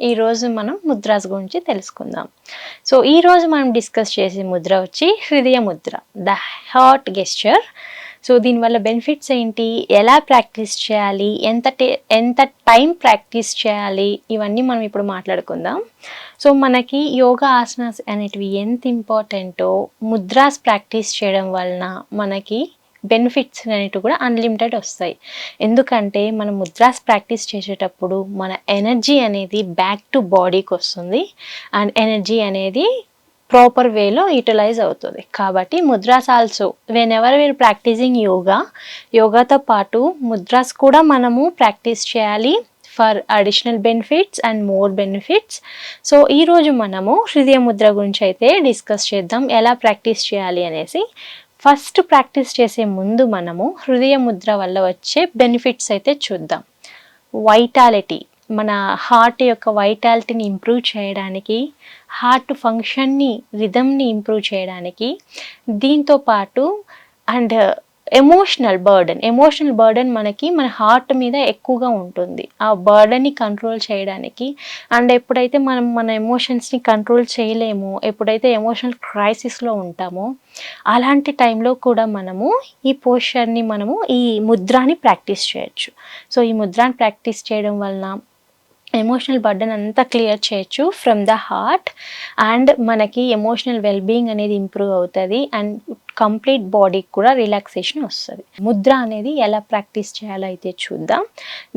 ఈరోజు మనం ముద్రాస్ గురించి తెలుసుకుందాం. సో ఈరోజు మనం డిస్కస్ చేసే ముద్ర వచ్చి హృదయ Mudra, the heart gesture. So దీనివల్ల బెనిఫిట్స్ ఏంటి, ఎలా ప్రాక్టీస్ చేయాలి, ఎంత టైం ప్రాక్టీస్ చేయాలి, ఇవన్నీ మనం ఇప్పుడు మాట్లాడుకుందాం. సో మనకి యోగా ఆసనాస్ అనేటివి ఎంత ఇంపార్టెంటో ముద్రాస్ ప్రాక్టీస్ చేయడం వలన మనకి బెనిఫిట్స్ అనేవి కూడా అన్లిమిటెడ్ వస్తాయి. ఎందుకంటే మనం ముద్రాస్ ప్రాక్టీస్ చేసేటప్పుడు మన ఎనర్జీ అనేది బ్యాక్ టు బాడీకి వస్తుంది అండ్ ఎనర్జీ అనేది ప్రాపర్ వేలో యూటిలైజ్ అవుతుంది. కాబట్టి mudras also whenever we're practising యోగాతో పాటు ముద్రాస్ కూడా మనము ప్రాక్టీస్ చేయాలి for additional benefits and more benefits. So ఈరోజు మనము హృదయ ముద్ర గురించి అయితే డిస్కస్ చేద్దాం, ఎలా ప్రాక్టీస్ చేయాలి అనేసి. ఫస్ట్ ప్రాక్టీస్ చేసే ముందు మనము హృదయ ముద్ర వల్ల వచ్చే బెనిఫిట్స్ అయితే చూద్దాం. వైటాలిటీ, మన హార్ట్ యొక్క వైటాలిటీని ఇంప్రూవ్ చేయడానికి, హార్ట్ ఫంక్షన్ని, రిథమ్ని ఇంప్రూవ్ చేయడానికి, దీంతో పాటు అండ్ ఎమోషనల్ బర్డెన్ మనకి మన హార్ట్ మీద ఎక్కువగా ఉంటుంది. ఆ బర్డన్ని కంట్రోల్ చేయడానికి అండ్ ఎప్పుడైతే మనం మన ఎమోషన్స్ని కంట్రోల్ చేయలేమో, ఎప్పుడైతే ఎమోషనల్ క్రైసిస్లో ఉంటామో అలాంటి టైంలో కూడా మనము ఈ పోస్చర్ని, మనము ఈ ముద్రాని ప్రాక్టీస్ చేయొచ్చు. సో ఈ ముద్రాని ప్రాక్టీస్ చేయడం వలన ఎమోషనల్ బర్డెన్ అంతా క్లియర్ చేయొచ్చు ఫ్రమ్ ద హార్ట్ అండ్ మనకి ఎమోషనల్ వెల్బీయింగ్ అనేది ఇంప్రూవ్ అవుతుంది అండ్ కంప్లీట్ బాడీకి కూడా రిలాక్సేషన్ వస్తుంది. ముద్ర అనేది ఎలా ప్రాక్టీస్ చేయాలో అయితే చూద్దాం.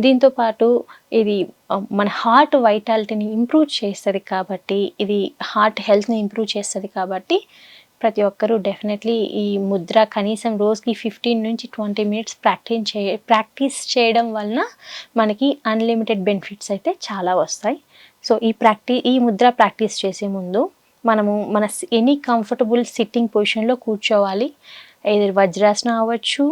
దీంతోపాటు ఇది మన హార్ట్ వైటాలిటీని ఇంప్రూవ్ చేస్తుంది కాబట్టి, ఇది హార్ట్ హెల్త్ని ఇంప్రూవ్ చేస్తుంది కాబట్టి ప్రతి ఒక్కరూ డెఫినెట్లీ ఈ ముద్ర కనీసం రోజుకి 15 నుంచి 20 మినిట్స్ ప్రాక్టీస్ చేయడం వలన మనకి అన్లిమిటెడ్ బెనిఫిట్స్ అయితే చాలా వస్తాయి. సో ఈ ముద్ర ప్రాక్టీస్ చేసే ముందు మనము మన ఎనీ కంఫర్టబుల్ సిట్టింగ్ పొజిషన్లో కూర్చోవాలి. ఏదో వజ్రాసన అవ్వచ్చు,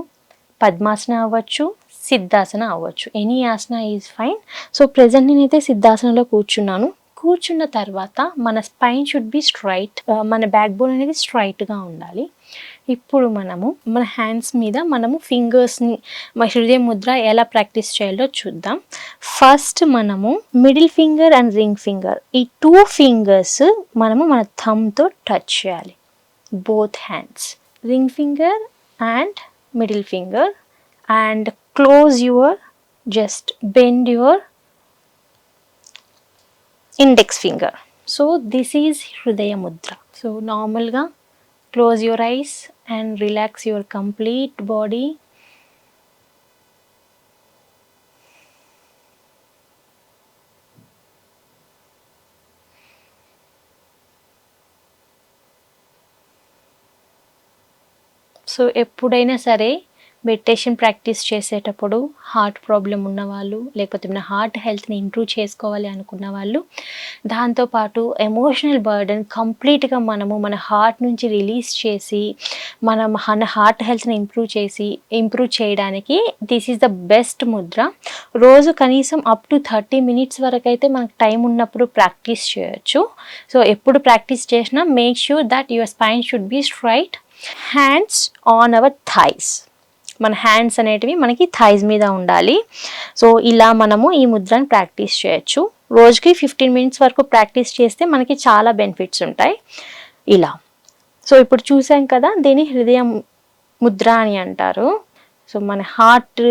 పద్మాసన అవ్వచ్చు, సిద్ధాసన అవ్వచ్చు, any Haasan is fine. So present నేనైతే సిద్ధాసనలో కూర్చున్నాను. కూర్చున్న తర్వాత మన స్పైన్ షుడ్ బి స్ట్రైట్, మన బ్యాక్ బోన్ అనేది స్ట్రైట్గా ఉండాలి. ఇప్పుడు మనము మన హ్యాండ్స్ మీద మనము ఫింగర్స్ని, మన హృదయ ముద్ర ఎలా ప్రాక్టీస్ చేయాలో చూద్దాం. ఫస్ట్ మనము middle finger and ring finger, ఈ 2 ఫింగర్స్ మనము మన థమ్తో టచ్ చేయాలి. Both hands, ring finger and middle finger, and close your, just bend your index finger. So this is Hridaya Mudra. So normalga close your eyes and relax your complete body. So ఎప్పుడైనా సరే meditation practice చేసేటప్పుడు heart problem ఉన్నవాళ్ళు, లేకపోతే మన heart హెల్త్ని improve చేసుకోవాలి అనుకున్న వాళ్ళు, దాంతోపాటు ఎమోషనల్ బర్డెన్ కంప్లీట్గా మనము మన హార్ట్ నుంచి రిలీజ్ చేసి మన హార్ట్ హెల్త్ని ఇంప్రూవ్ చేయడానికి this is the best Mudra. రోజు కనీసం అప్ టు 30 మినిట్స్ వరకు అయితే మనకు టైం ఉన్నప్పుడు ప్రాక్టీస్ చేయొచ్చు. సో ఎప్పుడు ప్రాక్టీస్ చేసినా make sure that your spine should be straight. Hands on hour thighs, మన హ్యాండ్స్ అనేటివి మనకి థైస్ మీద ఉండాలి. సో ఇలా మనము ఈ ముద్రను ప్రాక్టీస్ చేయొచ్చు. రోజుకి 15 మినిట్స్ వరకు ప్రాక్టీస్ చేస్తే మనకి చాలా బెనిఫిట్స్ ఉంటాయి. ఇలా సో ఇప్పుడు చూసాం కదా, దీని హృదయ ముద్ర అని అంటారు. సో మన హార్ట్,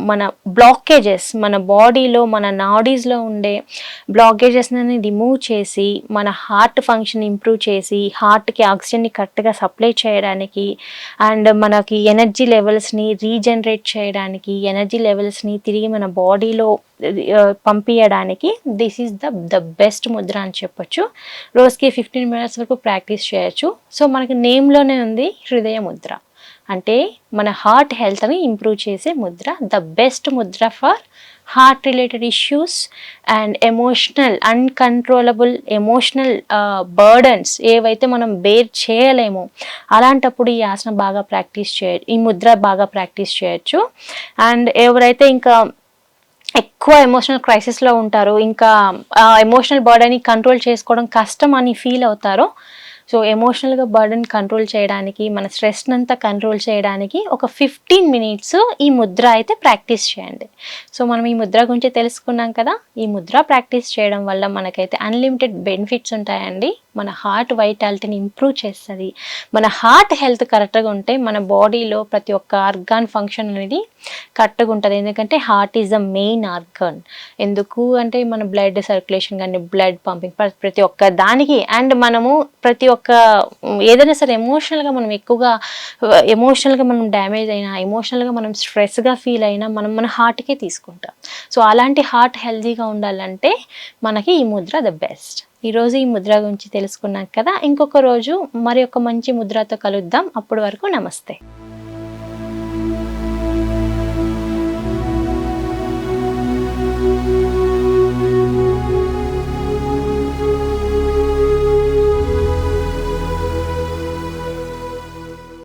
మన బ్లాకేజెస్, మన బాడీలో, మన నాడీస్లో ఉండే బ్లాకేజెస్ని రిమూవ్ చేసి మన హార్ట్ ఫంక్షన్ ఇంప్రూవ్ చేసి హార్ట్కి ఆక్సిజన్ని కరెక్ట్గా సప్లై చేయడానికి అండ్ మనకి ఎనర్జీ లెవెల్స్ని రీజనరేట్ చేయడానికి, ఎనర్జీ లెవెల్స్ని తిరిగి మన బాడీలో పంపించడానికి this is the best Mudra అని చెప్పొచ్చు. రోజుకి 15 మినిట్స్ వరకు ప్రాక్టీస్ చేయొచ్చు. సో మనకి నేమ్లోనే ఉంది హృదయ ముద్ర, అంటే మన హార్ట్ హెల్త్ని ఇంప్రూవ్ చేసే Mudra, the best Mudra for heart related issues and emotional uncontrollable emotional burdens ఏవైతే మనం బేర్ చేయలేమో అలాంటప్పుడు ఈ ఆసన బాగా ఈ ముద్ర బాగా ప్రాక్టీస్ చేయొచ్చు. అండ్ ఎవరైతే ఇంకా ఎక్కువ ఎమోషనల్ క్రైసిస్లో ఉంటారో, ఇంకా ఎమోషనల్ బర్డన్ని కంట్రోల్ చేసుకోవడం కష్టం అని ఫీల్ అవుతారో, సో ఎమోషనల్గా బర్డెన్ కంట్రోల్ చేయడానికి, మన స్ట్రెస్ని అంతా కంట్రోల్ చేయడానికి ఒక 15 మినిట్స్ ఈ ముద్ర అయితే ప్రాక్టీస్ చేయండి. సో మనం ఈ ముద్ర గురించి తెలుసుకున్నాం కదా. ఈ ముద్ర ప్రాక్టీస్ చేయడం వల్ల మనకైతే అన్లిమిటెడ్ బెనిఫిట్స్ ఉంటాయండి. మన హార్ట్ వైటాలిటీని ఇంప్రూవ్ చేస్తుంది. మన హార్ట్ హెల్త్ కరెక్ట్గా ఉంటే మన బాడీలో ప్రతి ఒక్క ఆర్గాన్ ఫంక్షన్ అనేది కరెక్ట్గా ఉంటుంది. ఎందుకంటే heart is the main organ. ఎందుకు అంటే మన బ్లడ్ సర్క్యులేషన్ కానీ, బ్లడ్ పంపింగ్ ప్రతి ఒక్క దానికి. అండ్ మనము ప్రతి ఒక్క ఏదైనా సరే ఎమోషనల్గా మనం ఎక్కువగా ఎమోషనల్గా మనం డ్యామేజ్ అయినా, ఎమోషనల్గా మనం స్ట్రెస్గా ఫీల్ అయినా మనం మన హార్ట్కే తీసుకుంటాం. సో అలాంటి హార్ట్ హెల్తీగా ఉండాలంటే మనకి ఈ ముద్ర ద బెస్ట్. ఈరోజు ఈ ముద్ర గురించి తెలుసుకున్నాం కదా. ఇంకొక రోజు మరి ఒక మంచి ముద్రతో కలుద్దాం. అప్పటి వరకు నమస్తే.